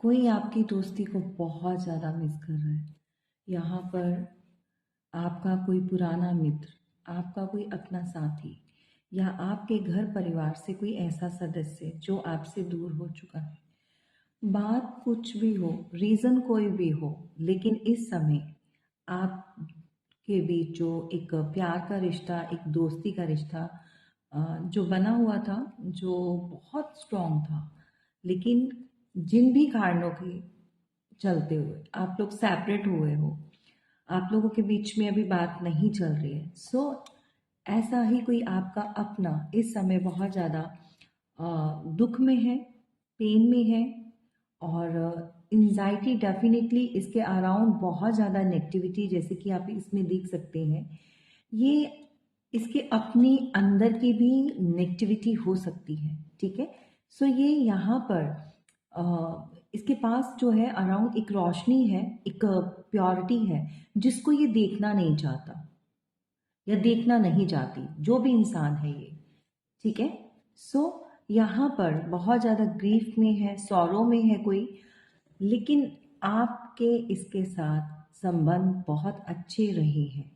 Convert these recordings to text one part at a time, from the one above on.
कोई आपकी दोस्ती को बहुत ज़्यादा मिस कर रहा है। यहाँ पर आपका कोई पुराना मित्र, आपका कोई अपना साथी या आपके घर परिवार से कोई ऐसा सदस्य जो आपसे दूर हो चुका है। बात कुछ भी हो, रीज़न कोई भी हो, लेकिन इस समय आपके बीच जो एक प्यार का रिश्ता, एक दोस्ती का रिश्ता जो बना हुआ था, जो बहुत स्ट्रॉन्ग था, लेकिन जिन भी कारणों के चलते हुए आप लोग सेपरेट हुए हो, आप लोगों के बीच में अभी बात नहीं चल रही है। ऐसा ही कोई आपका अपना इस समय बहुत ज़्यादा दुख में है, पेन में है, और एंजाइटी डेफिनेटली इसके अराउंड बहुत ज़्यादा नेगेटिविटी, जैसे कि आप इसमें देख सकते हैं। ये इसके अपनी अंदर की भी नेगेटिविटी हो सकती है, ठीक है। ये यहाँ पर इसके पास जो है अराउंड एक रोशनी है, एक प्योरिटी है, जिसको ये देखना नहीं चाहता या देखना नहीं चाहती, जो भी इंसान है ये, ठीक है। सो यहाँ पर बहुत ज़्यादा ग्रीफ में है, सॉरो में है कोई, लेकिन आपके इसके साथ संबंध बहुत अच्छे रहे हैं।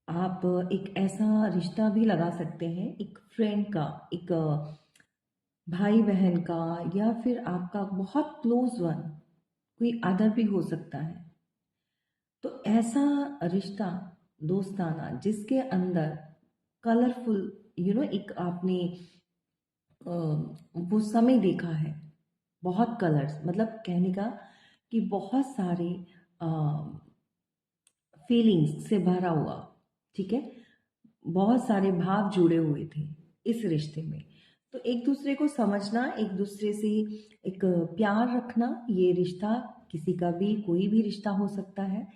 आप एक ऐसा रिश्ता भी लगा सकते हैं, एक फ्रेंड का, एक भाई बहन का, या फिर आपका बहुत क्लोज वन, कोई अदर भी हो सकता है। तो ऐसा रिश्ता दोस्ताना जिसके अंदर कलरफुल, एक आपने वो समय देखा है, बहुत कलर्स, मतलब कहने का कि बहुत सारे फीलिंग्स से भरा हुआ, ठीक है, बहुत सारे भाव जुड़े हुए थे इस रिश्ते में। तो एक दूसरे को समझना, एक दूसरे से एक प्यार रखना, ये रिश्ता किसी का भी, कोई भी रिश्ता हो सकता है,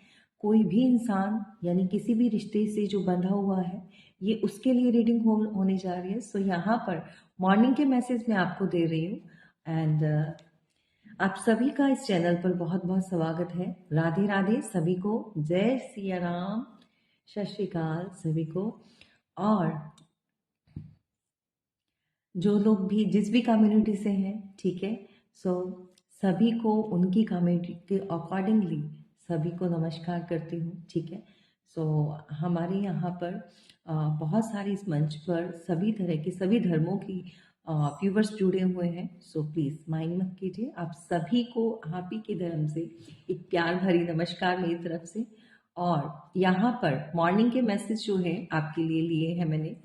कोई भी इंसान यानी किसी भी रिश्ते से जो बंधा हुआ है, ये उसके लिए रीडिंग होने जा रही है। यहाँ पर मॉर्निंग के मैसेज मैं आपको दे रही हूँ। एंड आप सभी का इस चैनल पर बहुत बहुत स्वागत है। राधे राधे सभी को, जय सिया राम, सत श्री अकाल सभी को। और जो लोग भी जिस भी कम्युनिटी से हैं, ठीक है, सो सभी को उनकी कम्युनिटी के अकॉर्डिंगली सभी को नमस्कार करती हूँ, ठीक है। हमारे यहाँ पर बहुत सारे इस मंच पर सभी तरह के, सभी धर्मों की व्यूवर्स जुड़े हुए हैं। प्लीज़ माइंड मत कीजिए, आप सभी को आप ही के धर्म से एक प्यार भरी नमस्कार मेरी तरफ से। और यहाँ पर मॉर्निंग के मैसेज जो है आपके लिए लिए हैं मैंने,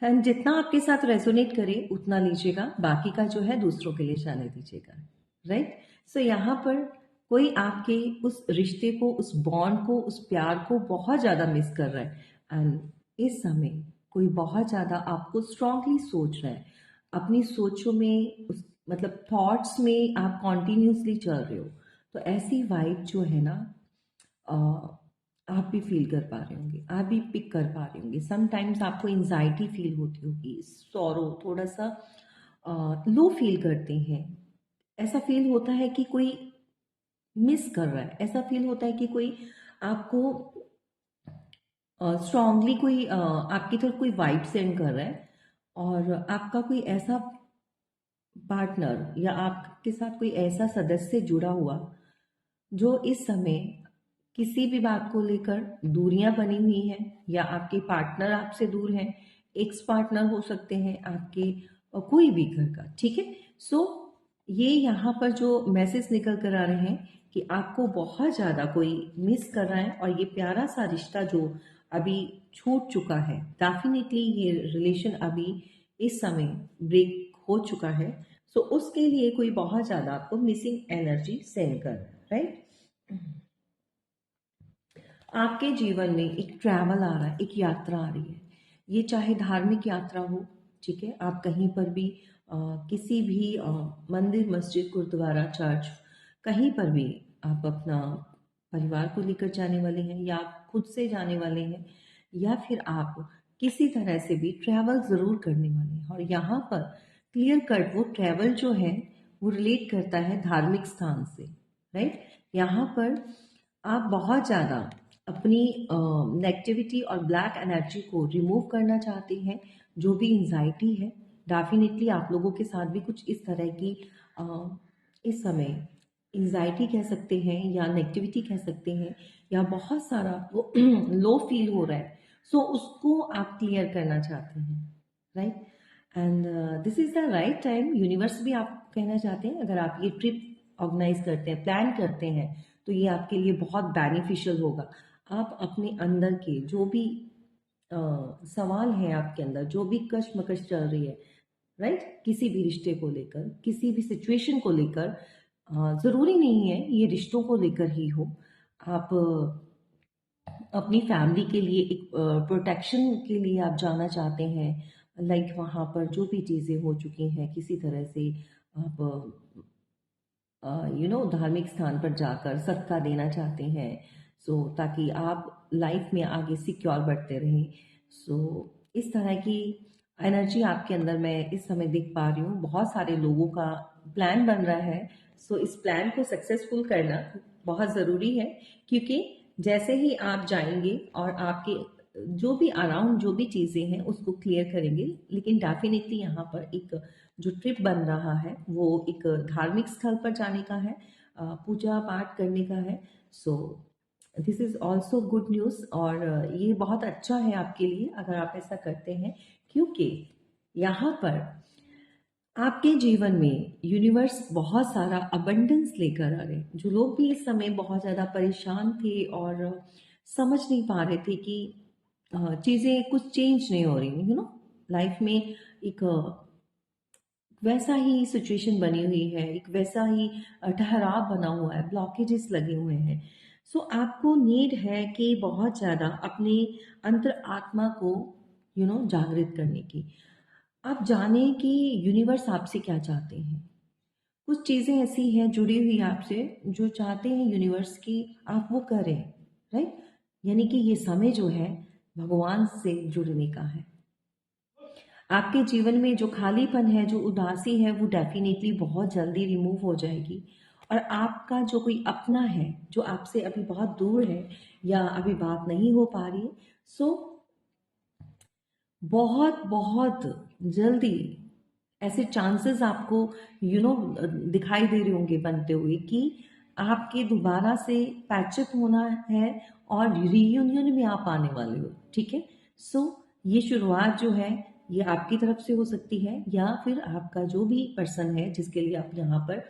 एंड जितना आपके साथ रेजोनेट करे उतना लीजिएगा, बाकी का जो है दूसरों के लिए जाने दीजिएगा, राइट। यहाँ पर कोई आपके उस रिश्ते को, उस बॉन्ड को, उस प्यार को बहुत ज़्यादा मिस कर रहा है। एंड इस समय कोई बहुत ज़्यादा आपको स्ट्रांगली सोच रहा है, अपनी सोचों में, उस मतलब थॉट्स में आप कॉन्टिन्यूसली चल रहे हो। तो ऐसी वाइब जो है ना, आप भी फील कर पा रहे होंगे, आप भी पिक कर पा रहे होंगे। समटाइम्स आपको एंजाइटी फील होती होगी, सॉरो, थोड़ा सा लो फील करते हैं। ऐसा फील होता है कि कोई मिस कर रहा है, ऐसा फील होता है कि कोई आपको स्ट्रांगली कोई आपकी तरफ कोई वाइब सेंड कर रहा है, और आपका कोई ऐसा पार्टनर या आपके साथ कोई ऐसा सदस्य जुड़ा हुआ जो इस समय किसी भी बात को लेकर दूरियां बनी हुई हैं, या आपके पार्टनर आपसे दूर हैं, एक्स पार्टनर हो सकते हैं आपके, कोई भी घर का, ठीक है। ये यहाँ पर जो मैसेज निकल कर आ रहे हैं कि आपको बहुत ज़्यादा कोई मिस कर रहा है, और ये प्यारा सा रिश्ता जो अभी छूट चुका है, डेफिनेटली ये रिलेशन अभी इस समय ब्रेक हो चुका है। उसके लिए कोई बहुत ज़्यादा आपको मिसिंग एनर्जी सेंड कर रहा है, राइट। आपके जीवन में एक ट्रैवल आ रहा है, एक यात्रा आ रही है। ये चाहे धार्मिक यात्रा हो, ठीक है, आप कहीं पर भी किसी भी मंदिर, मस्जिद, गुरुद्वारा, चर्च, कहीं पर भी आप अपना परिवार को लेकर जाने वाले हैं, या आप खुद से जाने वाले हैं, या फिर आप किसी तरह से भी ट्रैवल ज़रूर करने वाले हैं। और यहाँ पर क्लियर कट वो ट्रैवल जो है वो रिलेट करता है धार्मिक स्थान से, राइट। यहाँ पर आप बहुत ज़्यादा अपनी नेगेटिविटी और ब्लैक एनर्जी को रिमूव करना चाहते हैं, जो भी एंजाइटी है, डेफिनेटली आप लोगों के साथ भी कुछ इस तरह की इस समय एंजाइटी कह सकते हैं या नेगेटिविटी कह सकते हैं, या बहुत सारा वो लो फील हो रहा है, सो उसको आप क्लियर करना चाहते हैं, right? And this is the right time. Universe भी आप कहना चाहते हैं, अगर आप ये ट्रिप ऑर्गेनाइज करते हैं, प्लान करते हैं, तो ये आपके लिए बहुत बेनिफिशियल होगा। आप अपने अंदर के जो भी सवाल है, आपके अंदर जो भी कश्मकश चल रही है, राइट, किसी भी रिश्ते को लेकर, किसी भी सिचुएशन को लेकर, ज़रूरी नहीं है ये रिश्तों को लेकर ही हो। आप अपनी फैमिली के लिए एक प्रोटेक्शन के लिए आप जाना चाहते हैं, लाइक वहाँ पर जो भी चीज़ें हो चुकी हैं किसी तरह से आप धार्मिक स्थान पर जाकर सदका देना चाहते हैं, सो ताकि आप लाइफ में आगे सिक्योर बढ़ते रहें। सो इस तरह की एनर्जी आपके अंदर मैं इस समय देख पा रही हूँ। बहुत सारे लोगों का प्लान बन रहा है, सो इस प्लान को सक्सेसफुल करना बहुत ज़रूरी है, क्योंकि जैसे ही आप जाएंगे और आपके जो भी अराउंड जो भी चीज़ें हैं उसको क्लियर करेंगे, लेकिन डेफिनेटली यहाँ पर एक जो ट्रिप बन रहा है वो एक धार्मिक स्थल पर जाने का है, पूजा पाठ करने का है। So this is also good news, और ये बहुत अच्छा है आपके लिए अगर आप ऐसा करते हैं, क्योंकि यहाँ पर आपके जीवन में यूनिवर्स बहुत सारा अबंडेंस लेकर आ रहे हैं। जो लोग भी इस समय बहुत ज़्यादा परेशान थे और समझ नहीं पा रहे थे कि चीज़ें कुछ चेंज नहीं हो रही, लाइफ में एक वैसा ही सिचुएशन बनी हुई है, एक वैसा ही ठहराव बना हुआ है, ब्लॉकेजेस लगे हुए हैं। सो आपको नीड है कि बहुत ज़्यादा अपने अंतर आत्मा को जागृत करने की। आप जाने कि यूनिवर्स आपसे क्या चाहते हैं। कुछ चीज़ें ऐसी हैं जुड़ी हुई आपसे जो चाहते हैं यूनिवर्स की आप वो करें, राइट? यानी कि ये समय जो है भगवान से जुड़ने का है। आपके जीवन में जो खालीपन है, जो उदासी है, वो डेफिनेटली बहुत जल्दी रिमूव हो जाएगी, और आपका जो कोई अपना है जो आपसे अभी बहुत दूर है या अभी बात नहीं हो पा रही है, सो बहुत बहुत जल्दी ऐसे चांसेस आपको दिखाई दे रहे होंगे बनते हुए कि आपके दोबारा से पैचअप होना है और रीयूनियन में आप आने वाले हो, ठीक है? सो ये शुरुआत जो है ये आपकी तरफ से हो सकती है, या फिर आपका जो भी पर्सन है जिसके लिए आप यहाँ पर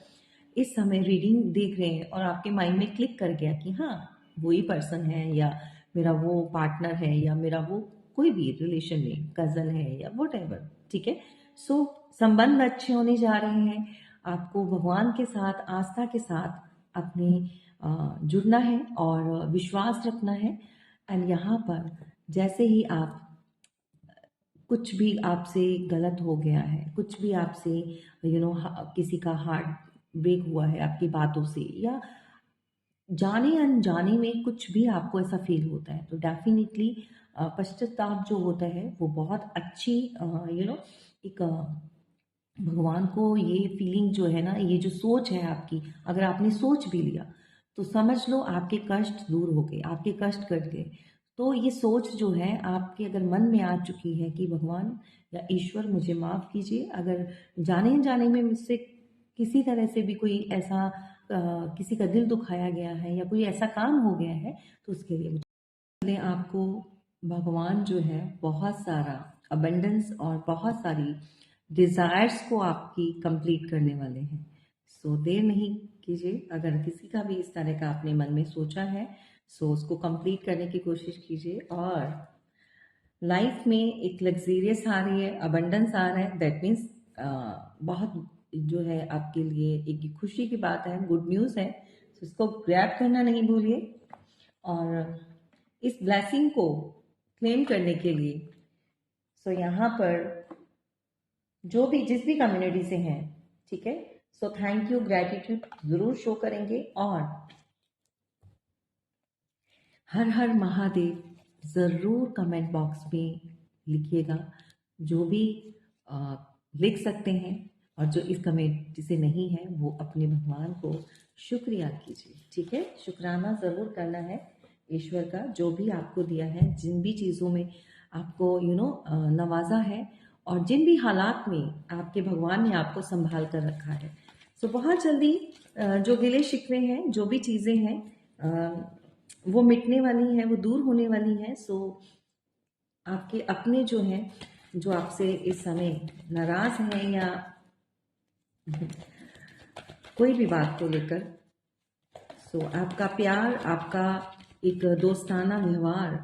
इस समय रीडिंग देख रहे हैं और आपके माइंड में क्लिक कर गया कि हाँ वही पर्सन है, या मेरा वो पार्टनर है, या मेरा वो कोई भी रिलेशन में कज़न है, या वट एवर, ठीक है? सो संबंध अच्छे होने जा रहे हैं। आपको भगवान के साथ, आस्था के साथ अपने जुड़ना है और विश्वास रखना है। एंड यहाँ पर जैसे ही आप कुछ भी आपसे गलत हो गया है, कुछ भी आपसे किसी का हार्ट ब्रेक हुआ है आपकी बातों से, या जाने अनजाने में कुछ भी आपको ऐसा फील होता है, तो डेफिनेटली पश्चाताप जो होता है वो बहुत अच्छी एक भगवान को ये फीलिंग जो है ना, ये जो सोच है आपकी, अगर आपने सोच भी लिया तो समझ लो आपके कष्ट दूर हो गए, आपके कष्ट कट गए। तो ये सोच जो है आपके अगर मन में आ चुकी है कि भगवान या ईश्वर मुझे माफ़ कीजिए, अगर जाने अनजाने में मुझसे किसी तरह से भी कोई ऐसा किसी का दिल दुखाया गया है या कोई ऐसा काम हो गया है, तो उसके लिए मुझे आपको भगवान जो है बहुत सारा अबंडेंस और बहुत सारी डिज़ायर्स को आपकी कंप्लीट करने वाले हैं। सो देर नहीं कीजिए, अगर किसी का भी इस तरह का आपने मन में सोचा है, सो उसको कंप्लीट करने की कोशिश कीजिए। और लाइफ में एक लग्जीरियस आ रही है, अबंडेंस आ रहा है, दैट मीन्स बहुत जो है आपके लिए एक खुशी की बात है, गुड न्यूज़ है। तो इसको ग्रैब करना नहीं भूलिए, और इस ब्लेसिंग को क्लेम करने के लिए सो यहाँ पर जो भी जिस भी कम्युनिटी से हैं, ठीक है, सो थैंक यू, ग्रैटिट्यूड ज़रूर शो करेंगे, और हर हर महादेव ज़रूर कमेंट बॉक्स में लिखिएगा। जो भी आ, लिख सकते हैं, और जो इस कमेंट से नहीं है वो अपने भगवान को शुक्रिया कीजिए, ठीक है? शुक्राना ज़रूर करना है ईश्वर का, जो भी आपको दिया है, जिन भी चीज़ों में आपको नवाजा है, और जिन भी हालात में आपके भगवान ने आपको संभाल कर रखा है। सो बहुत जल्दी जो गिले शिकवे हैं, जो भी चीज़ें हैं, वो मिटने वाली हैं, वो दूर होने वाली हैं। सो आपके अपने जो हैं, जो आपसे इस समय नाराज़ हैं या कोई भी बात को लेकर, सो आपका प्यार, आपका एक दोस्ताना व्यवहार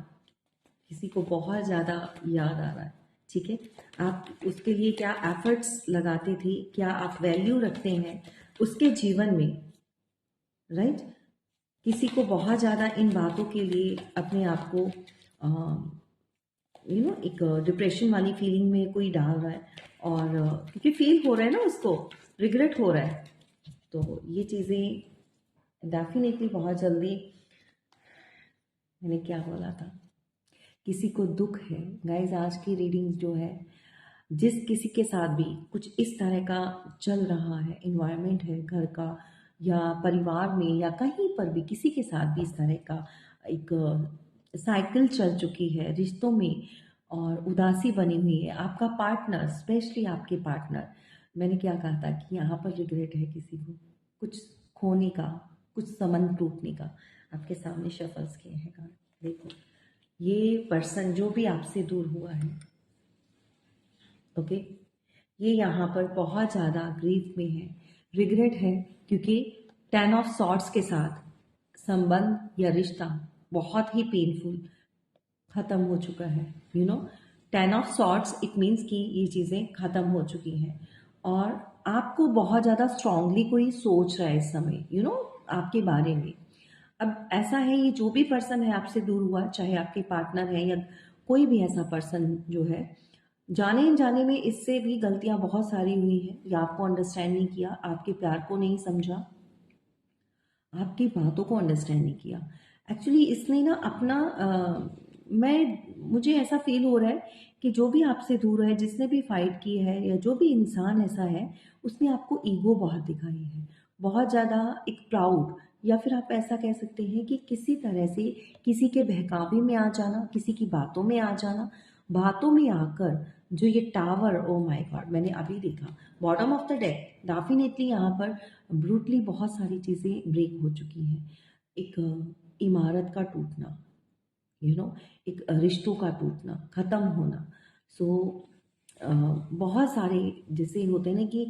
किसी को बहुत ज़्यादा याद आ रहा है। ठीक है, आप उसके लिए क्या एफर्ट्स लगाते थे, क्या आप वैल्यू रखते हैं उसके जीवन में, राइट। किसी को बहुत ज़्यादा इन बातों के लिए अपने आप को एक डिप्रेशन वाली फीलिंग में कोई डाल रहा है, और क्योंकि फील हो रहा है ना, उसको रिग्रेट हो रहा है। तो ये चीज़ें डेफिनेटली बहुत जल्दी, मैंने क्या बोला था, किसी को दुख है गाइज, आज की रीडिंग जो है, जिस किसी के साथ भी कुछ इस तरह का चल रहा है, इन्वायरमेंट है घर का या परिवार में या कहीं पर भी, किसी के साथ भी इस तरह का एक साइकिल चल चुकी है रिश्तों में और उदासी बनी हुई है, आपका पार्टनर, स्पेशली आपके पार्टनर, मैंने क्या कहा था कि यहाँ पर रिग्रेट है किसी को कुछ खोने का, कुछ संबंध टूटने का। आपके सामने शफल्स किए हैं कार्ड, देखो ये पर्सन जो भी आपसे दूर हुआ है, ओके, ये यहाँ पर बहुत ज़्यादा ग्रीफ में है, रिग्रेट है, क्योंकि 10 ऑफ सॉर्ड्स के साथ संबंध या रिश्ता बहुत ही पेनफुल ख़त्म हो चुका है। 10 ऑफ सॉर्ड्स इट मीन्स कि ये चीज़ें ख़त्म हो चुकी हैं और आपको बहुत ज़्यादा स्ट्रांगली कोई सोच रहा है इस समय, आपके बारे में। अब ऐसा है, ये जो भी पर्सन है आपसे दूर हुआ, चाहे आपके पार्टनर है या कोई भी ऐसा पर्सन जो है, जाने अनजाने में इससे भी गलतियां बहुत सारी हुई हैं, या आपको अंडरस्टैंड नहीं किया, आपके प्यार को नहीं समझा, आपकी बातों को अंडरस्टैंड नहीं किया। एक्चुअली इसने ना अपना मुझे ऐसा फील हो रहा है कि जो भी आपसे दूर है, जिसने भी फाइट की है या जो भी इंसान ऐसा है, उसने आपको ईगो बहुत दिखाई है, बहुत ज़्यादा एक प्राउड, या फिर आप ऐसा कह सकते हैं कि किसी तरह से किसी के बहकावे में आ जाना, किसी की बातों में आ जाना, बातों में आकर जो ये टावर, ओ माय गॉड, मैंने अभी देखा bottom of the deck, definitely यहाँ पर ब्रूटली बहुत सारी चीज़ें ब्रेक हो चुकी हैं। एक इमारत का टूटना, एक रिश्तों का टूटना, ख़त्म होना। सो बहुत सारे जैसे होते हैं ना कि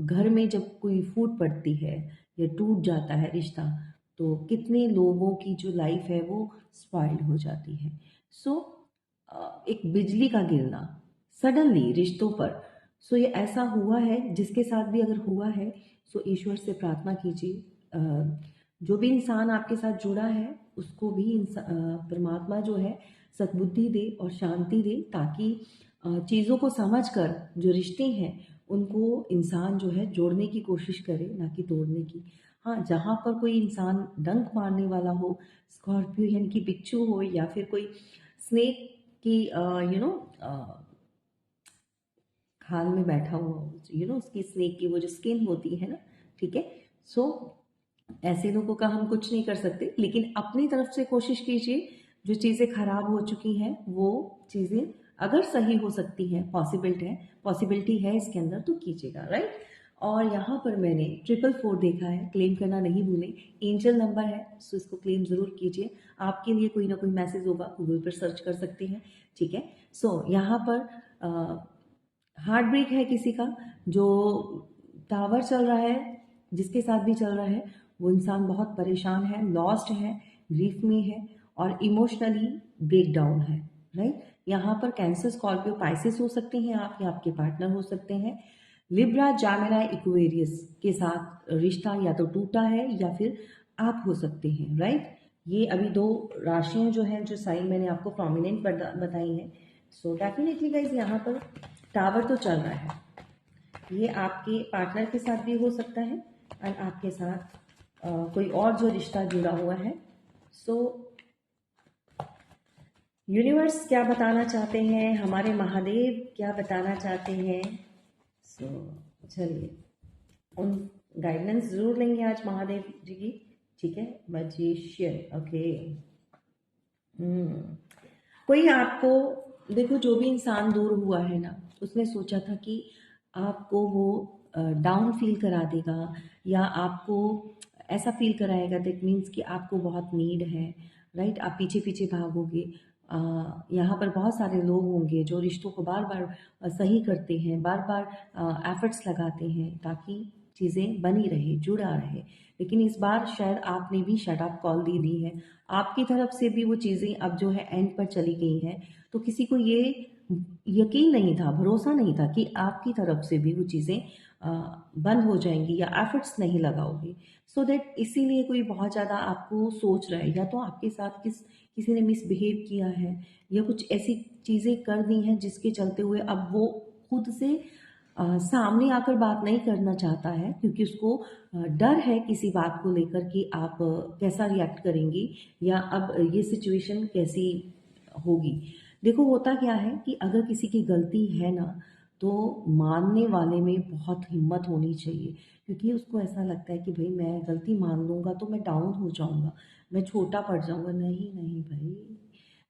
घर में जब कोई फूट पड़ती है या टूट जाता है रिश्ता, तो कितने लोगों की जो लाइफ है वो स्पॉइल हो जाती है। सो एक बिजली का गिरना सडनली रिश्तों पर। सो ये ऐसा हुआ है, जिसके साथ भी अगर हुआ है, सो ईश्वर से प्रार्थना कीजिए, जो भी इंसान आपके साथ जुड़ा है उसको भी परमात्मा जो है सद्बुद्धि दे और शांति दे, ताकि चीज़ों को समझकर जो रिश्ते हैं उनको इंसान जो है जोड़ने की कोशिश करे, ना कि तोड़ने की। हाँ, जहाँ पर कोई इंसान डंक मारने वाला हो, स्कॉर्पियो यानी कि बिच्छू हो, या फिर कोई स्नेक की खाल में बैठा हुआ हो, उसकी स्नेक की वो जो स्किन होती है ना, ठीक है। सो ऐसे लोगों का हम कुछ नहीं कर सकते, लेकिन अपनी तरफ से कोशिश कीजिए, जो चीज़ें खराब हो चुकी हैं वो चीज़ें अगर सही हो सकती हैं, पॉसिबिलिटी है इसके अंदर, तो कीजिएगा, राइट। और यहाँ पर मैंने 444 देखा है, क्लेम करना नहीं भूलें, एंजल नंबर है, सो इसको क्लेम ज़रूर कीजिए। आपके लिए कोई ना कोई मैसेज होगा, गूगल पर सर्च कर सकते हैं, ठीक है। सो यहाँ पर हार्ट ब्रेक है किसी का, जो टावर चल रहा है, जिसके साथ भी चल रहा है, वो इंसान बहुत परेशान है, लॉस्ट है, ग्रीफ में है और इमोशनली ब्रेक डाउन है, राइट। यहाँ पर कैंसर, स्कॉर्पियो, पाइसिस हो सकते हैं आप, या आपके पार्टनर हो सकते हैं। लिब्रा, जामिनाई, इक्वेरियस के साथ रिश्ता या तो टूटा है या फिर आप हो सकते हैं, राइट। ये अभी 2 राशियां जो हैं, जो साइन मैंने आपको प्रोमिनेंट बताई हैं। सो डेफिनेटली गाइज यहाँ पर टावर तो चल रहा है, ये आपके पार्टनर के साथ भी हो सकता है और आपके साथ कोई और जो रिश्ता जुड़ा हुआ है। सो यूनिवर्स क्या बताना चाहते हैं, हमारे महादेव क्या बताना चाहते हैं। सो चलिए उन गाइडेंस ज़रूर लेंगे आज महादेव जी की, ठीक है। Magician, okay. कोई आपको, देखो जो भी इंसान दूर हुआ है ना, उसने सोचा था कि आपको वो डाउन फील करा देगा या आपको ऐसा फील कराएगा, दैट मीन्स कि आपको बहुत नीड है, राइट? आप पीछे पीछे भागोगे। यहाँ पर बहुत सारे लोग होंगे जो रिश्तों को बार बार सही करते हैं, बार बार एफर्ट्स लगाते हैं ताकि चीज़ें बनी रहे, जुड़ा रहे। लेकिन इस बार शायद आपने भी शट अप कॉल दे दी है, आपकी तरफ से भी वो चीज़ें अब जो है एंड पर चली गई हैं। तो किसी को ये यकीन नहीं था, भरोसा नहीं था कि आपकी तरफ से भी वो चीज़ें बंद हो जाएंगी या एफर्ट्स नहीं लगाओगे। सो दैट इसीलिए कोई बहुत ज़्यादा आपको सोच रहा है, या तो आपके साथ किसी ने मिसबिहेव किया है या कुछ ऐसी चीज़ें कर दी हैं जिसके चलते हुए अब वो खुद से सामने आकर बात नहीं करना चाहता है, क्योंकि उसको डर है किसी बात को लेकर कि आप कैसा रिएक्ट करेंगी या अब ये सिचुएशन कैसी होगी। देखो होता क्या है कि अगर किसी की गलती है ना, तो मानने वाले में बहुत हिम्मत होनी चाहिए, क्योंकि उसको ऐसा लगता है कि भाई मैं गलती मान लूँगा तो मैं डाउन हो जाऊँगा, मैं छोटा पड़ जाऊँगा। नहीं नहीं भाई,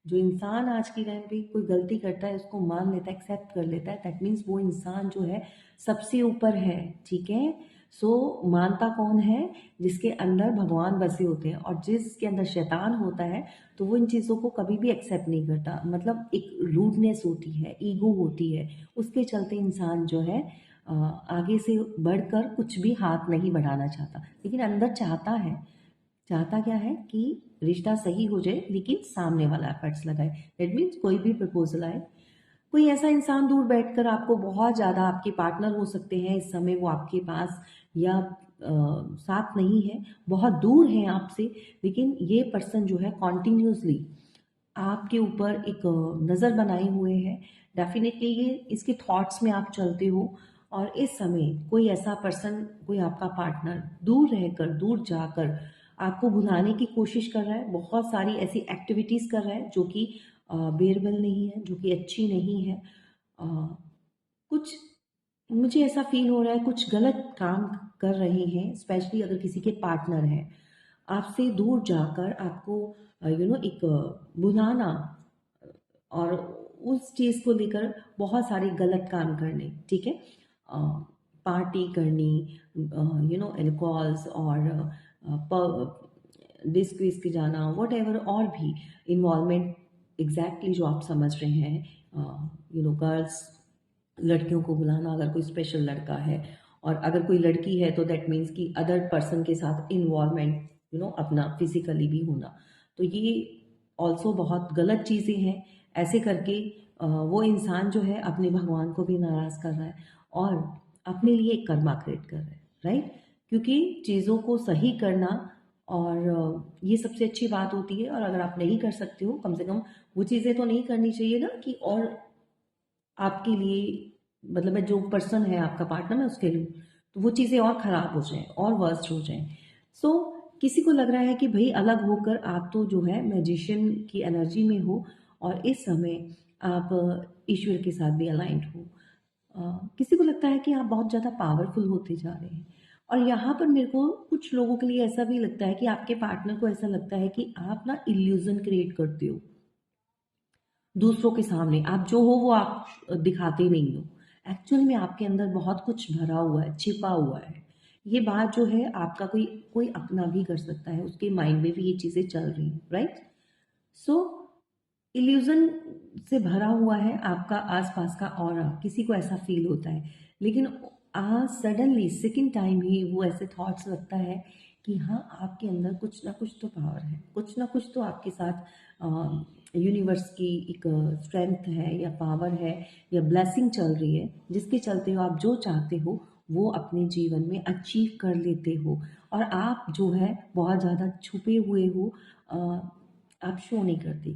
जो इंसान आज के टाइम पे कोई गलती करता है उसको मान लेता है, एक्सेप्ट कर लेता है, दैट मीन्स वो इंसान जो है सबसे ऊपर है, ठीक है? सो मानता कौन है? जिसके अंदर भगवान बसे होते हैं, और जिसके अंदर शैतान होता है तो वो इन चीज़ों को कभी भी एक्सेप्ट नहीं करता। मतलब एक रूडनेस होती है, ईगो होती है, उसके चलते इंसान जो है आगे से बढ़कर कुछ भी हाथ नहीं बढ़ाना चाहता, लेकिन अंदर चाहता है। चाहता क्या है कि रिश्ता सही हो जाए, लेकिन सामने वाला एफर्ट्स लगाए। दैट मीन्स कोई भी प्रपोजल आए, कोई ऐसा इंसान दूर बैठकर आपको बहुत ज़्यादा, आपके पार्टनर हो सकते हैं इस समय वो आपके पास, या साथ नहीं है, बहुत दूर हैं आपसे, लेकिन ये पर्सन जो है कॉन्टिन्यूसली आपके ऊपर एक नज़र बनाए हुए है। डेफिनेटली ये इसके थॉट्स में आप चलते हो, और इस समय कोई ऐसा पर्सन, कोई आपका पार्टनर दूर रहकर, दूर जाकर आपको भुलाने की कोशिश कर रहा है, बहुत सारी ऐसी एक्टिविटीज़ कर रहा है जो कि बेरबल नहीं है, जो कि अच्छी नहीं है। अ, कुछ मुझे ऐसा फील हो रहा है कुछ गलत काम कर रहे हैं, स्पेशली अगर किसी के पार्टनर हैं, आपसे दूर जाकर आपको एक बुलाना, और उस चीज़ को लेकर बहुत सारे गलत काम करने, ठीक है? पार्टी करनी, एल्कोहल्स और डिस्क विस्क जाना, वट एवर, और भी इन्वॉल्वमेंट, एग्जैक्टली जो आप समझ रहे हैं। गर्ल्स, लड़कियों को बुलाना, अगर कोई स्पेशल लड़का है, और अगर कोई लड़की है तो दैट मीन्स कि अदर पर्सन के साथ इन्वॉल्वमेंट, अपना फिजिकली भी होना। तो ये ऑल्सो बहुत गलत चीज़ें हैं। ऐसे करके वो इंसान जो है अपने भगवान को भी नाराज़ कर रहा है, और अपने लिए एक कर्मा क्रिएट कर रहा है, राइट? क्योंकि चीज़ों को सही करना, और ये सबसे अच्छी बात होती है। और अगर आप नहीं कर सकते हो, कम से कम वो चीज़ें तो नहीं करनी चाहिए ना कि और आपके लिए, मतलब मैं जो पर्सन है आपका पार्टनर, मैं उसके लिए, तो वो चीज़ें और ख़राब हो जाएँ और वर्स्ट हो जाएँ। सो किसी को लग रहा है कि भई अलग होकर आप तो जो है मैजिशियन की एनर्जी में हो, और इस समय आप ईश्वर के साथ भी अलाइन्ड हो। किसी को लगता है कि आप बहुत ज़्यादा पावरफुल होते जा रहे हैं, और यहाँ पर मेरे को कुछ लोगों के लिए ऐसा भी लगता है कि आपके पार्टनर को ऐसा लगता है कि आप ना इल्यूज़न क्रिएट करते हो दूसरों के सामने। आप जो हो वो आप दिखाते नहीं हो। एक्चुअल में आपके अंदर बहुत कुछ भरा हुआ है, छिपा हुआ है। ये बात जो है आपका कोई कोई अपना भी कर सकता है, उसके माइंड में भी ये चीज़ें चल रही हैं, राइट? सो इल्यूज़न से भरा हुआ है आपका आस-पास का ऑरा, किसी को ऐसा फ़ील होता है। लेकिन सडनली सेकंड टाइम ही वो ऐसे थॉट्स रखता है कि हाँ, आपके अंदर कुछ ना कुछ तो पावर है, कुछ ना कुछ तो आपके साथ यूनिवर्स की एक स्ट्रेंथ है या पावर है या ब्लेसिंग चल रही है, जिसके चलते हो आप जो चाहते हो वो अपने जीवन में अचीव कर लेते हो, और आप जो है बहुत ज़्यादा छुपे हुए हो, आप शो नहीं करते।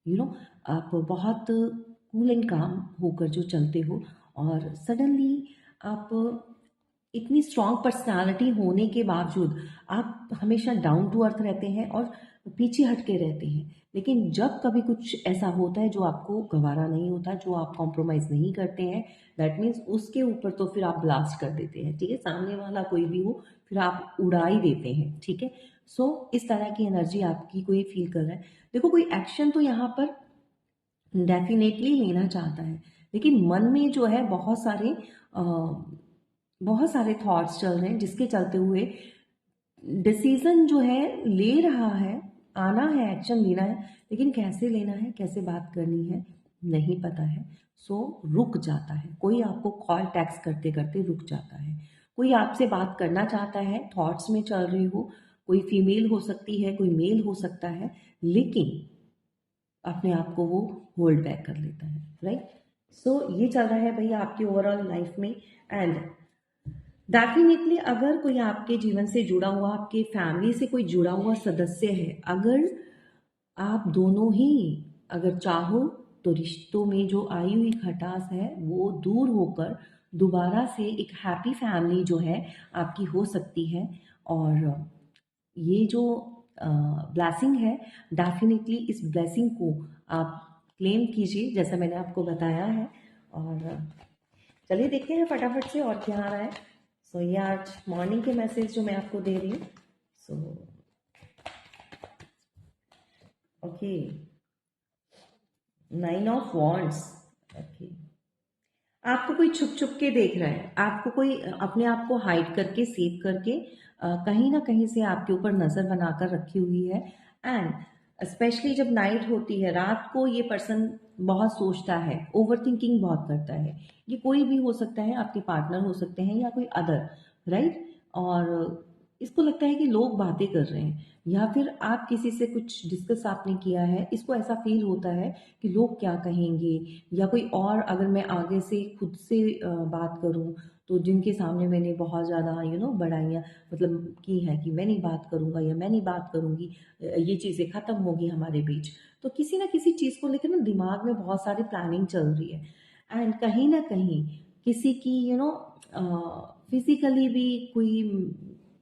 यू नो आप बहुत कूल एंड काम होकर जो चलते हो, और सडनली आप इतनी स्ट्रॉन्ग पर्सनालिटी होने के बावजूद आप हमेशा डाउन टू अर्थ रहते हैं और पीछे हट के रहते हैं। लेकिन जब कभी कुछ ऐसा होता है जो आपको गवारा नहीं होता, जो आप कॉम्प्रोमाइज़ नहीं करते हैं, दैट मीन्स उसके ऊपर तो फिर आप ब्लास्ट कर देते हैं, ठीक है? सामने वाला कोई भी हो, फिर आप उड़ा ही देते हैं, ठीक है? सो इस तरह की एनर्जी आपकी कोई फील कर रहा है। देखो कोई एक्शन तो यहाँ पर डेफिनेटली लेना चाहता है, लेकिन मन में जो है बहुत सारे थॉट्स चल रहे हैं, जिसके चलते हुए डिसीजन जो है ले रहा है, आना है, एक्शन लेना है, लेकिन कैसे लेना है, कैसे बात करनी है, नहीं पता है। सो रुक जाता है, कोई आपको कॉल टैक्स करते करते रुक जाता है, कोई आपसे बात करना चाहता है, थॉट्स में चल रही हो, कोई फीमेल हो सकती है, कोई मेल हो सकता है, लेकिन अपने आप को वो होल्ड बैक कर लेता है, राइट। सो ये चल रहा है भैया आपकी ओवरऑल लाइफ में। एंड डेफिनेटली अगर कोई आपके जीवन से जुड़ा हुआ, आपके फैमिली से कोई जुड़ा हुआ सदस्य है, अगर आप दोनों ही अगर चाहो तो रिश्तों में जो आई हुई खटास है वो दूर होकर दोबारा से एक हैप्पी फैमिली जो है आपकी हो सकती है। और ये जो ब्लेसिंग है, डेफिनेटली इस ब्लेसिंग को आप क्लेम कीजिए जैसा मैंने आपको बताया है। और चलिए देखते हैं फटाफट से और क्या आ रहा है। सो ये आज मॉर्निंग के मैसेज जो मैं आपको दे रही हूँ। So okay, 9 of wands. Okay, आपको कोई छुप छुप के देख रहा है, आपको कोई अपने आप को हाइड करके सेव करके कहीं ना कहीं से आपके ऊपर नज़र बनाकर रखी हुई है। एंड स्पेशली जब नाइट होती है, रात को ये पर्सन बहुत सोचता है, ओवर थिंकिंग बहुत करता है। ये कोई भी हो सकता है, आपके पार्टनर हो सकते हैं या कोई अदर, राइट। और इसको लगता है कि लोग बातें कर रहे हैं, या फिर आप किसी से कुछ डिस्कस आपने किया है, इसको ऐसा फील होता है कि लोग क्या कहेंगे, या कोई और अगर मैं आगे से खुद से बात करूं तो जिनके सामने मैंने बहुत ज़्यादा बड़ाइयाँ मतलब की है कि मैं नहीं बात करूंगा या मैं नहीं बात करूंगी, ये चीज़ें ख़त्म होगी हमारे बीच। तो किसी ना किसी चीज़ को लेकर ना दिमाग में बहुत सारी प्लानिंग चल रही है। एंड कहीं ना कहीं किसी की फिजिकली भी कोई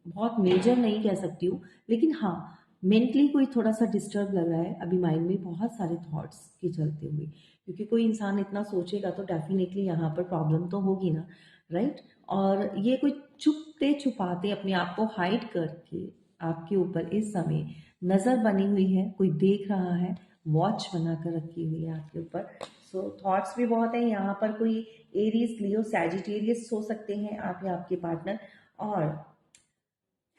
बहुत मेजर नहीं कह सकती हूँ, लेकिन हाँ मेंटली कोई थोड़ा सा डिस्टर्ब लग रहा है अभी माइंड में बहुत सारे थॉट्स के चलते हुए, क्योंकि कोई इंसान इतना सोचेगा तो डेफिनेटली यहाँ पर प्रॉब्लम तो होगी ना, राइट। और ये कोई छुपते छुपाते अपने आप को हाइड करके आपके ऊपर इस समय नज़र बनी हुई है, कोई देख रहा है, वॉच बना कर रखी हुई है आपके ऊपर। सो थॉट्स भी बहुत हैं यहाँ पर, कोई एरीज, लियो, सैजिटेरियस हो सकते हैं आप या आपके पार्टनर। और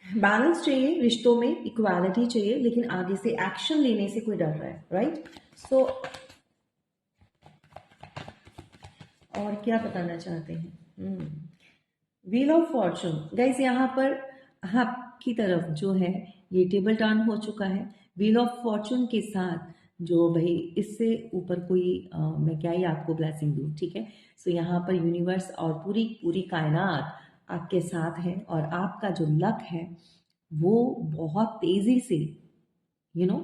बैलेंस चाहिए रिश्तों में, इक्वालिटी चाहिए, लेकिन आगे से एक्शन लेने से कोई डर रहा है, राइट। सो और क्या बताना चाहते हैं, व्हील ऑफ फॉर्चून गाइस, यहाँ पर आपकी तरफ जो है ये टेबल टर्न हो चुका है व्हील ऑफ फॉर्चून के साथ। जो भाई इससे ऊपर कोई मैं क्या ही आपको ब्लेसिंग दूँ, ठीक है। सो यहाँ पर यूनिवर्स और पूरी पूरी कायनात आपके साथ है, और आपका जो लक है वो बहुत तेजी से यू नो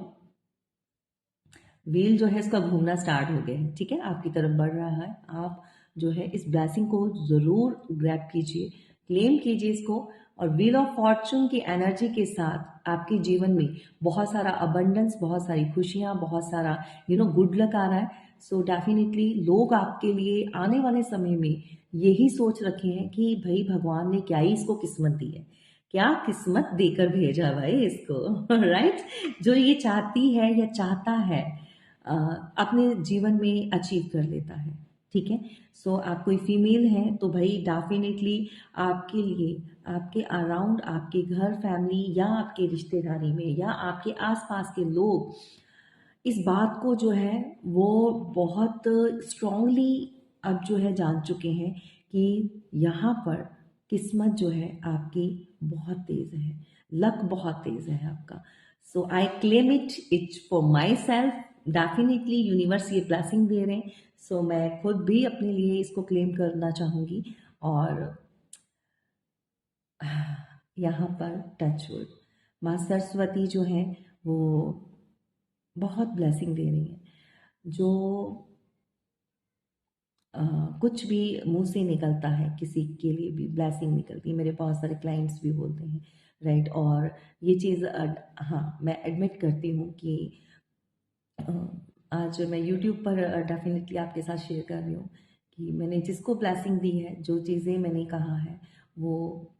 व्हील जो है इसका घूमना स्टार्ट हो गया है, ठीक है, आपकी तरफ बढ़ रहा है। आप जो है इस ब्लेसिंग को ज़रूर ग्रैब कीजिए, क्लेम कीजिए इसको। और व्हील ऑफ फॉर्चून की एनर्जी के साथ आपके जीवन में बहुत सारा अबंडेंस, बहुत सारी खुशियाँ, बहुत सारा गुड लक आ रहा है। सो डेफिनेटली लोग आपके लिए आने वाले समय में यही सोच रखे हैं कि भाई भगवान ने क्या ही इसको किस्मत दी है, क्या किस्मत देकर भेजा भाई इसको राइट। जो ये चाहती है या चाहता है अपने जीवन में अचीव कर लेता है, ठीक है। सो आप कोई फीमेल हैं तो भाई डेफिनेटली आपके लिए, आपके अराउंड, आपके घर, फैमिली या आपके रिश्तेदारी में या आपके आसपास के लोग इस बात को जो है वो बहुत स्ट्रांगली अब जो है जान चुके हैं कि यहाँ पर किस्मत जो है आपकी बहुत तेज़ है, लक बहुत तेज़ है आपका। So I claim it for myself. Definitely universe ये ब्लेसिंग दे रहे हैं। सो मैं खुद भी अपने लिए इसको क्लेम करना चाहूँगी। और यहाँ पर टच वुड, माँ सरस्वती जो है वो बहुत ब्लेसिंग दे रही हैं। जो अ, कुछ भी मुंह से निकलता है किसी के लिए भी ब्लेसिंग निकलती है, मेरे बहुत सारे क्लाइंट्स भी बोलते हैं, राइट। और ये चीज़ हाँ मैं एडमिट करती हूँ कि अ, आज मैं यूट्यूब पर डेफिनेटली आपके साथ शेयर कर रही हूँ कि मैंने जिसको ब्लेसिंग दी है, जो चीज़ें मैंने कहा है, वो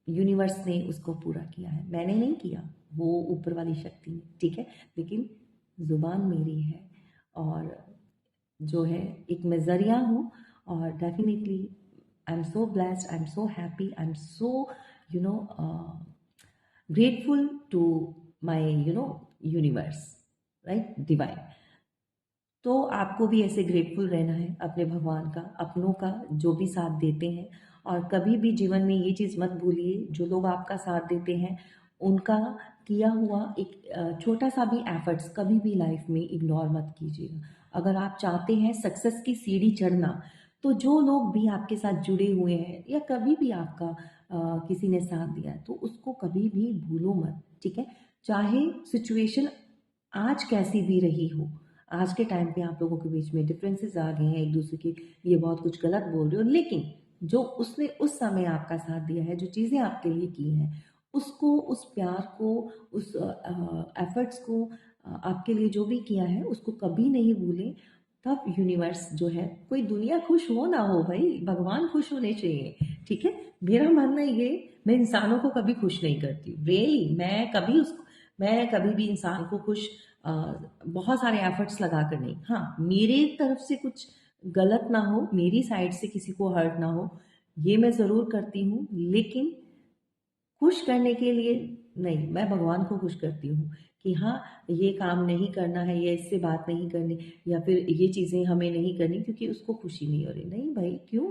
यूनिवर्स ने उसको पूरा किया है, मैंने नहीं किया, वो ऊपर वाली शक्ति ने, ठीक है। लेकिन जुबान मेरी है। और जो है एक मैं ज़रिया हूँ। और definitely I am so blessed, I am so happy, I am so you know grateful to my universe, right, divine. तो आपको भी ऐसे ग्रेटफुल रहना है अपने भगवान का, अपनों का, जो भी साथ देते हैं। और कभी भी जीवन में ये चीज़ मत भूलिए, जो लोग आपका साथ देते हैं उनका किया हुआ एक छोटा सा भी एफर्ट्स कभी भी लाइफ में इग्नोर मत कीजिएगा। अगर आप चाहते हैं सक्सेस की सीढ़ी चढ़ना, तो जो लोग भी आपके साथ जुड़े हुए हैं या कभी भी आपका किसी ने साथ दिया है, तो उसको कभी भी भूलो मत, ठीक है। चाहे सिचुएशन आज कैसी भी रही हो, आज के टाइम पे आप लोगों के बीच में डिफरेंसेस आ गए हैं, एक दूसरे के लिए बहुत कुछ गलत बोल रहे हो, लेकिन जो उसने उस समय आपका साथ दिया है, जो चीज़ें आपके लिए की हैं, उसको, उस प्यार को, उस एफर्ट्स को, आपके लिए जो भी किया है उसको कभी नहीं भूलें। तब यूनिवर्स जो है, कोई दुनिया खुश हो ना हो भाई, भगवान खुश होने चाहिए, ठीक है। मेरा मानना ये, मैं इंसानों को कभी खुश नहीं करती, रियली मैं कभी भी इंसान को खुश अ, बहुत सारे एफर्ट्स लगा कर नहीं, हाँ मेरे तरफ से कुछ गलत ना हो, मेरी साइड से किसी को हर्ट ना हो, ये मैं ज़रूर करती हूँ, लेकिन खुश करने के लिए नहीं, मैं भगवान को खुश करती हूँ कि हाँ, ये काम नहीं करना है, या इससे बात नहीं करनी, या फिर ये चीज़ें हमें नहीं करनी क्योंकि उसको खुशी नहीं हो रही। नहीं भाई, क्यों?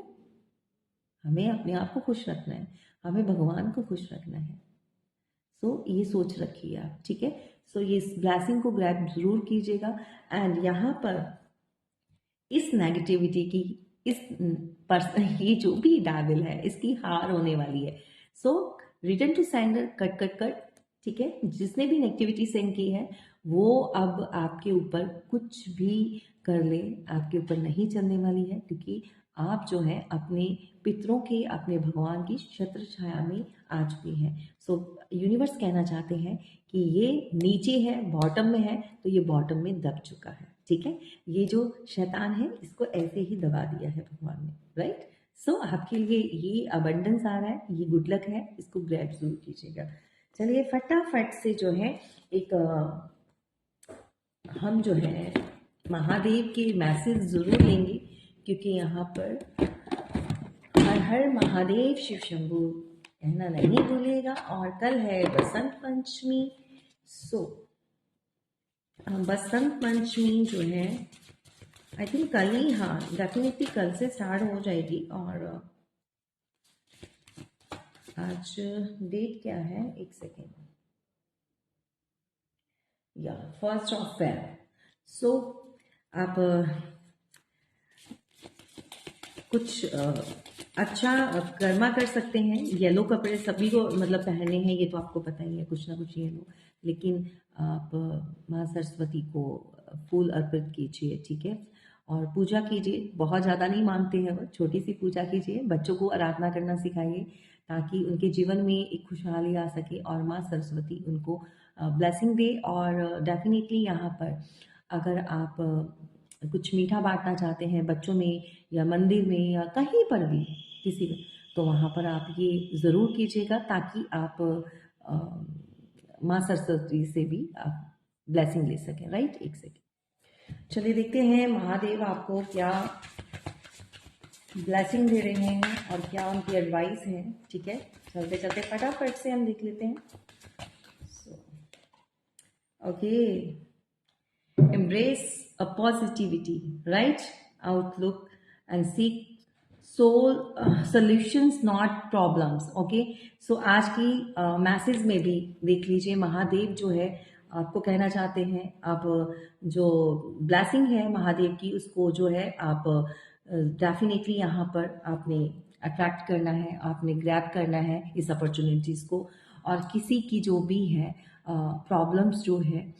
हमें अपने आप को खुश रखना है, हमें भगवान को खुश रखना है। सो ये सोच रखिए आप, ठीक है। सो ये ब्लेसिंग को ग्रैब जरूर कीजिएगा। एंड यहाँ पर इस नेगेटिविटी की, इस पर्सन ये जो भी डेविल है, इसकी हार होने वाली है। So return to sender, cut cut cut, ठीक है। जिसने भी नेगेटिविटी सेंड की है वो अब आपके ऊपर कुछ भी कर ले, आपके ऊपर नहीं चलने वाली है, क्योंकि आप जो है अपने पितरों के, अपने भगवान की छत्र छाया में आ चुके हैं। सो यूनिवर्स कहना चाहते हैं कि ये नीचे है, बॉटम में है, तो ये बॉटम में दब चुका है, ठीक है। ये जो शैतान है इसको ऐसे ही दबा दिया है भगवान ने, राइट। सो आपके लिए ये अबंडेंस आ रहा है, ये गुड लक है, इसको ग्रैब जरूर कीजिएगा। चलिए फटाफट से जो है एक हम जो है महादेव के मैसेज जरूर लेंगे, क्योंकि यहाँ पर हर हर महादेव शिव शंभू कहना नहीं भूलिएगा। और कल है बसंत पंचमी। सो बसंत पंचमी जो है, आई थिंक कल ही, हाँ डेफिनेटली कल से स्टार्ट हो जाएगी। और आज डेट क्या है, एक सेकेंड, या 1 February। सो आप कुछ अच्छा कर्मा कर सकते हैं। येलो कपड़े सभी को मतलब पहनने हैं, ये तो आपको पता ही है, कुछ ना कुछ येलो। लेकिन आप माँ सरस्वती को फूल अर्पित कीजिए, ठीक है। और पूजा कीजिए, बहुत ज़्यादा नहीं मांगते हैं वो, छोटी सी पूजा कीजिए। बच्चों को आराधना करना सिखाइए ताकि उनके जीवन में एक खुशहाली आ सके और माँ सरस्वती उनको ब्लेसिंग दे। और डेफिनेटली यहाँ पर अगर आप कुछ मीठा बांटना चाहते हैं बच्चों में, या मंदिर में, या कहीं पर भी, किसी में, तो वहाँ पर आप ये ज़रूर कीजिएगा ताकि आप माँ सरस्वती से भी आप ब्लेसिंग ले सकें, राइट। एक सेकेंड, चलिए देखते हैं महादेव आपको क्या ब्लेसिंग दे रहे हैं और क्या उनकी एडवाइस है, ठीक है। चलते चलते फटाफट से हम देख लेते हैं। Okay, embrace a positivity, right outlook, and seek soul solutions not problems, okay। so आज की मैसेज में भी देख लीजिए, महादेव जो है आपको कहना चाहते हैं, आप जो ब्लेसिंग है महादेव की उसको जो है आप डेफिनेटली यहाँ पर आपने अट्रैक्ट करना है, आपने ग्रैब करना है इस अपॉर्चुनिटीज़ को। और किसी की जो भी है प्रॉब्लम्स जो है,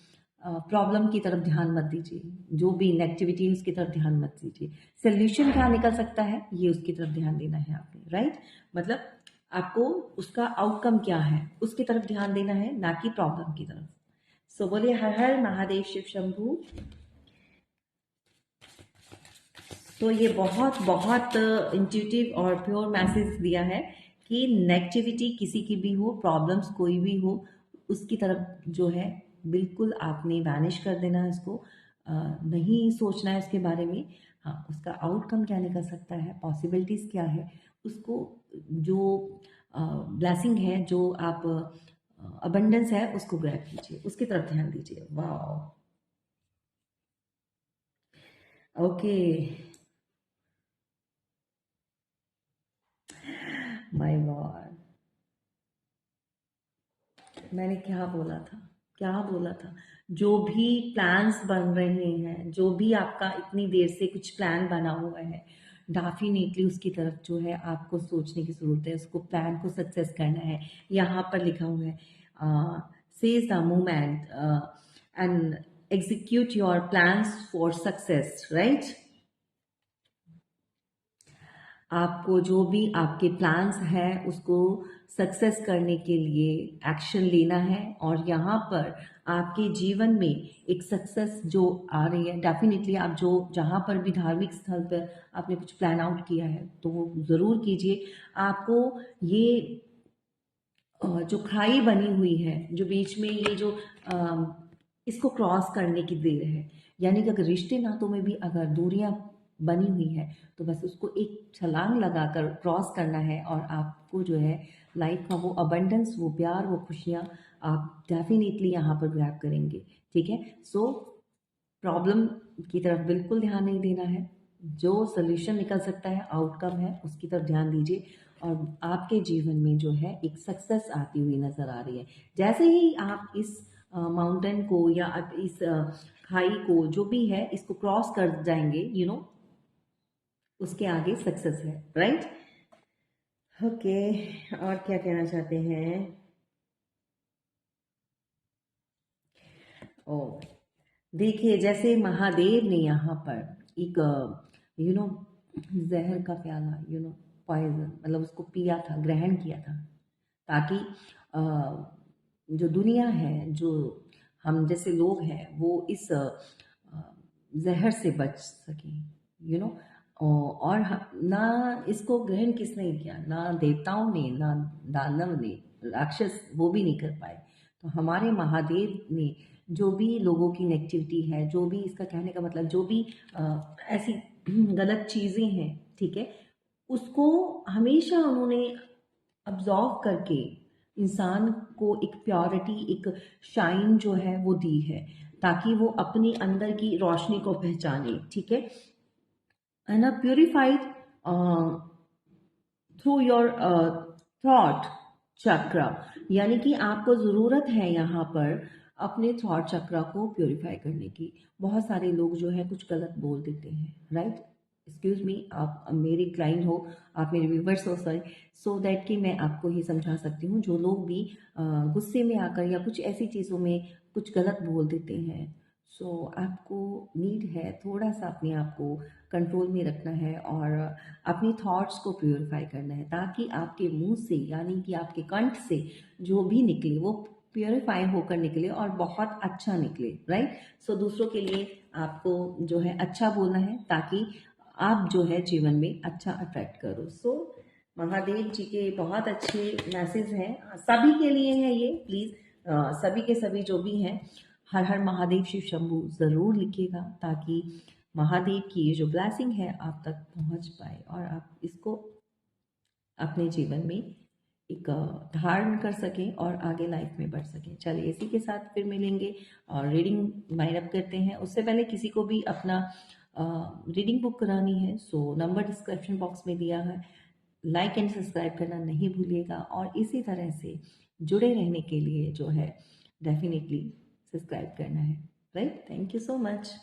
प्रॉब्लम की तरफ ध्यान मत दीजिए, जो भी नेगेटिविटी है उसकी तरफ ध्यान मत दीजिए। सोल्यूशन क्या निकल सकता है ये उसकी तरफ ध्यान देना है आपने, राइट। मतलब आपको उसका आउटकम क्या है उसकी तरफ ध्यान देना है, ना कि प्रॉब्लम की तरफ। सो बोलिए हर हर महादेव शिव शंभू। तो ये बहुत बहुत इंट्यूटिव और प्योर मैसेज दिया है कि नेगेटिविटी किसी की भी हो, प्रॉब्लम्स कोई भी हो, उसकी तरफ जो है बिल्कुल आपने वैनिश कर देना है इसको। नहीं सोचना है उसके बारे में। हाँ, उसका आउटकम क्या निकल सकता है, पॉसिबिलिटीज़ क्या है, उसको जो ब्लेसिंग है, जो आप अबंडेंस है, उसको ग्रैब कीजिए, उसकी तरफ ध्यान दीजिए। वाह, ओके, माय गॉड, मैंने क्या बोला था, क्या बोला था? जो भी प्लान्स बन रहे हैं, जो भी आपका इतनी देर से कुछ प्लान बना हुआ है, डेफिनेटली उसकी तरफ जो है आपको सोचने की ज़रूरत है, उसको प्लान को सक्सेस करना है। यहाँ पर लिखा हुआ है, says the moment and execute your plans for success, right? आपको जो भी आपके प्लान्स हैं उसको सक्सेस करने के लिए एक्शन लेना है, और यहाँ पर आपके जीवन में एक सक्सेस जो आ रही है, डेफिनेटली आप जो जहाँ पर भी धार्मिक स्थल पर आपने कुछ प्लान आउट किया है तो वो ज़रूर कीजिए। आपको ये जो खाई बनी हुई है, जो बीच में ये जो इसको क्रॉस करने की देर है, यानी कि अगर रिश्ते नातों में भी अगर दूरियां बनी हुई है तो बस उसको एक छलांग लगाकर क्रॉस करना है, और आपको जो है लाइफ का वो अबंडेंस, वो प्यार, वो खुशियाँ आप डेफिनेटली यहाँ पर ग्रैब करेंगे। ठीक है, सो प्रॉब्लम की तरफ बिल्कुल ध्यान नहीं देना है, जो सोल्यूशन निकल सकता है, आउटकम है, उसकी तरफ ध्यान दीजिए, और आपके जीवन में जो है एक सक्सेस आती हुई नजर आ रही है। जैसे ही आप इस माउंटेन को या आप इस खाई को जो भी है इसको क्रॉस कर जाएंगे, उसके आगे सक्सेस है, राइट? ओके, और क्या कहना चाहते हैं? ओ, देखिए, जैसे महादेव ने यहाँ पर एक यू नो जहर का प्याला, पॉइजन, मतलब उसको पिया था, ग्रहण किया था, ताकि अ, जो दुनिया है, जो हम जैसे लोग हैं, वो इस जहर से बच सकें, यू नो और ना इसको ग्रहण किसने किया, ना देवताओं ने, ना दानव ने, राक्षस वो भी नहीं कर पाए। तो हमारे महादेव ने जो भी लोगों की नेगेटिविटी है, जो भी, इसका कहने का मतलब जो भी ऐसी गलत चीज़ें हैं, ठीक है, उसको हमेशा उन्होंने अब्जॉर्व करके इंसान को एक प्योरिटी, एक शाइन जो है वो दी है, ताकि वो अपने अंदर की रोशनी को पहचाने। ठीक है, and purified through your thought चक्र, यानी कि आपको ज़रूरत है यहाँ पर अपने थॉट चक्र को प्योरीफाई करने की। बहुत सारे लोग जो है कुछ गलत बोल देते हैं, राइट? एक्सक्यूज मी, आप मेरी क्लाइंट हो, आप मेरे व्यूवर्स हो, सॉरी, सो दैट कि मैं आपको ही समझा सकती हूँ। जो लोग भी गुस्से में आकर या कुछ ऐसी चीज़ों में कुछ गलत बोल देते हैं, सो आपको नीड है थोड़ा सा अपने आप को कंट्रोल में रखना है, और अपनी थॉट्स को प्योरीफाई करना है, ताकि आपके मुंह से, यानी कि आपके कंठ से जो भी निकले वो प्योरीफाई होकर निकले और बहुत अच्छा निकले, राइट? सो दूसरों के लिए आपको जो है अच्छा बोलना है, ताकि आप जो है जीवन में अच्छा अट्रैक्ट करो। सो महादेव जी के बहुत अच्छे मैसेज हैं, सभी के लिए है ये, प्लीज़ सभी के सभी जो भी हैं, हर हर महादेव शिव शंभू ज़रूर लिखिएगा, ताकि महादेव की ये जो ब्लेसिंग है आप तक पहुंच पाए, और आप इसको अपने जीवन में एक धारण कर सकें और आगे लाइफ में बढ़ सकें। चलिए, इसी के साथ फिर मिलेंगे और रीडिंग वाइंड अप करते हैं। उससे पहले किसी को भी अपना रीडिंग बुक करानी है, सो नंबर डिस्क्रिप्शन बॉक्स में दिया है, लाइक एंड सब्सक्राइब करना नहीं भूलिएगा, और इसी तरह से जुड़े रहने के लिए जो है डेफिनेटली सब्सक्राइब करना है, right? Thank you so much.